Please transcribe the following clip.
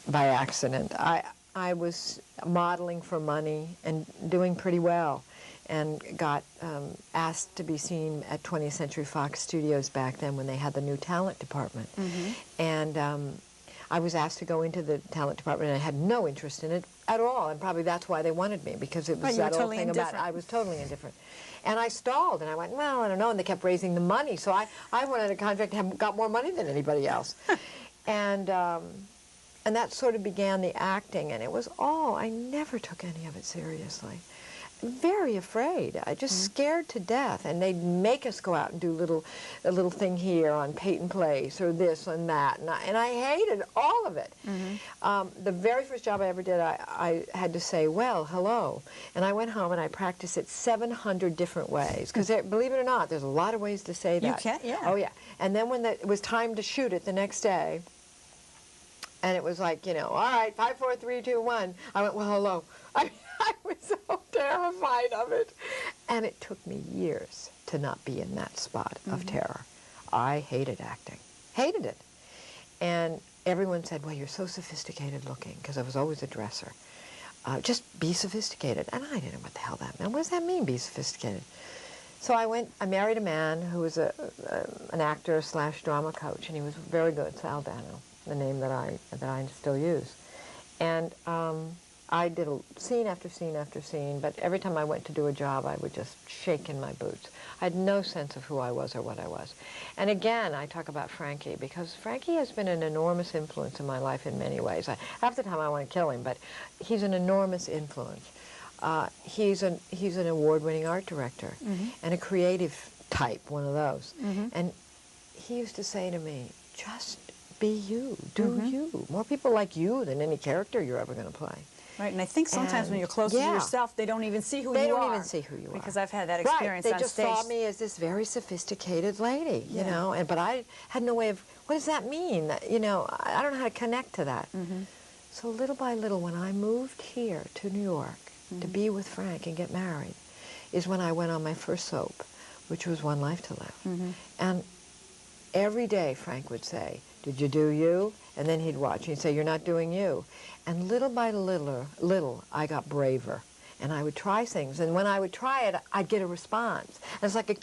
by accident. I was modeling for money and doing pretty well, and got asked to be seen at 20th Century Fox Studios back then when they had the new talent department. And I was asked to go into the talent department, and I had no interest in it at all, and probably that's why they wanted me, because it was that old thing about I was totally indifferent. And I stalled, and I went, well, I don't know, and they kept raising the money, so I wanted a contract and got more money than anybody else. And that sort of began the acting, and it was all, I never took any of it seriously. Very afraid. I just scared to death, and they'd make us go out and do a little thing here on Peyton Place or this and that, and I hated all of it. The very first job I ever did, I had to say, well, hello, and I went home and I practiced it 700 different ways, because believe it or not, there's a lot of ways to say that. You can, yeah. Oh yeah. And then when it was time to shoot it the next day, and it was like, you know, all right, 5, 4, 3, 2, 1. I went, well, hello. I was so terrified of it. And it took me years to not be in that spot of terror. I hated acting. Hated it. And everyone said, well, you're so sophisticated looking, because I was always a dresser. Just be sophisticated. And I didn't know what the hell that meant. What does that mean, be sophisticated? So I married a man who was an actor / drama coach, and he was very good, Sal Dano, the name that I still use. And I did scene after scene after scene, but every time I went to do a job, I would just shake in my boots. I had no sense of who I was or what I was. And again, I talk about Frankie, because Frankie has been an enormous influence in my life in many ways. Half the time I want to kill him, but he's an enormous influence. He's an award-winning art director and a creative type, one of those. And he used to say to me, just be you, do you. More people like you than any character you're ever going to play. Right, and I think sometimes when you're close to yourself, they don't even see who you are. They don't even see who you are. Because I've had that experience on stage. They just saw me as this very sophisticated lady, you know, but I had no way of, what does that mean? You know, I don't know how to connect to that. So little by little, when I moved here to New York to be with Frank and get married, is when I went on my first soap, which was One Life to Live. And every day Frank would say, did you do you? And then he'd watch and he'd say, you're not doing you. And little by little, I got braver. And I would try things. And when I would try it, I'd get a response. And it's like a